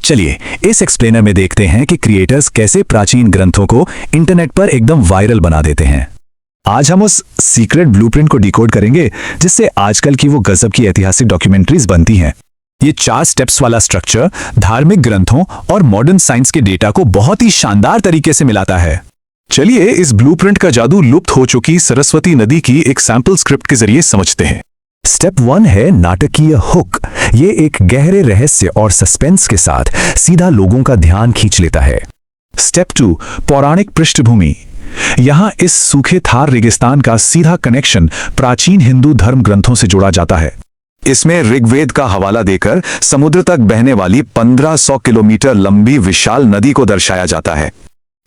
चलिए इस एक्सप्लेनर में देखते हैं कि क्रिएटर्स कैसे प्राचीन ग्रंथों को इंटरनेट पर एकदम वायरल बना देते हैं। आज हम उस सीक्रेट ब्लूप्रिंट को डिकोड करेंगे जिससे आजकल की वो गजब की ऐतिहासिक डॉक्यूमेंट्रीज बनती हैं। ये 4 स्टेप्स वाला स्ट्रक्चर धार्मिक ग्रंथों और मॉडर्न साइंस के डेटा को बहुत ही शानदार तरीके से मिलाता है। चलिए इस ब्लूप्रिंट का जादू लुप्त हो चुकी सरस्वती नदी की एक सैंपल स्क्रिप्ट के जरिए समझते हैं। स्टेप 1 है नाटकीय हुक। ये एक गहरे रहस्य और सस्पेंस के साथ सीधा लोगों का ध्यान खींच लेता है। स्टेप 2 पौराणिक पृष्ठभूमि। यहां इस सूखे थार रेगिस्तान का सीधा कनेक्शन प्राचीन हिंदू धर्म ग्रंथों से जोड़ा जाता है। इसमें ऋग्वेद का हवाला देकर समुद्र तक बहने वाली 1500 किलोमीटर लंबी विशाल नदी को दर्शाया जाता है।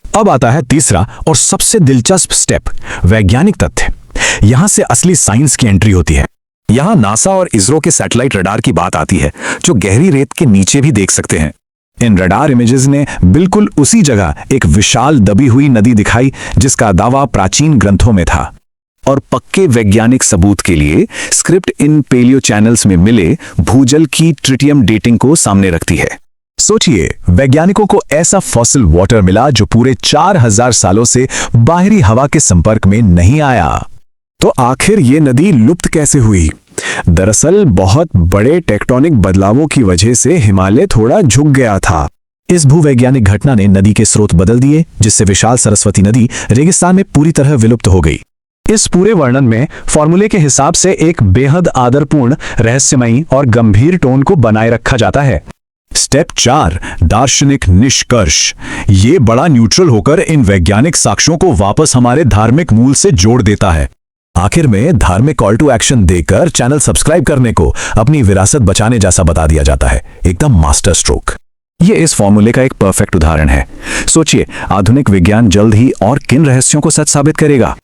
अब आता है तीसरा और सबसे दिलचस्प स्टेप, वैज्ञानिक तथ्य। यहां से असली साइंस की एंट्री होती है। यहां नासा और इसरो के सैटेलाइट रडार की बात आती है, जो गहरी रेत के नीचे भी देख सकते हैं। इन रडार इमेजेस ने बिल्कुल उसी जगह एक विशाल दबी हुई नदी दिखाई जिसका दावा प्राचीन ग्रंथों में था। और पक्के वैज्ञानिक सबूत के लिए स्क्रिप्ट इन पेलियो चैनल्स में मिले भूजल की ट्रिटियम डेटिंग को सामने रखती है। सोचिए, वैज्ञानिकों को ऐसा फॉसिल वाटर मिला जो पूरे 4000 सालों से बाहरी हवा के संपर्क में नहीं आया। तो आखिर ये नदी लुप्त कैसे हुई? दरअसल बहुत बड़े टेक्टोनिक बदलावों की वजह से हिमालय थोड़ा झुक गया था। इस भूवैज्ञानिक घटना ने नदी के स्रोत बदल दिए, जिससे विशाल सरस्वती नदी रेगिस्तान में पूरी तरह विलुप्त हो गई। इस पूरे वर्णन में फॉर्मूले के हिसाब से एक बेहद आदरपूर्ण, रहस्यमयी और गंभीर टोन को बनाए रखा जाता है। स्टेप 4 दार्शनिक निष्कर्ष। ये बड़ा न्यूट्रल होकर इन वैज्ञानिक साक्ष्यों को वापस हमारे धार्मिक मूल से जोड़ देता है। आखिर में धार्मिक कॉल टू एक्शन देकर चैनल सब्सक्राइब करने को अपनी विरासत बचाने जैसा बता दिया जाता है। एकदम मास्टर स्ट्रोक। ये इस फॉर्मूले का एक परफेक्ट उदाहरण है। सोचिए, आधुनिक विज्ञान जल्द ही और किन रहस्यों को सच साबित करेगा।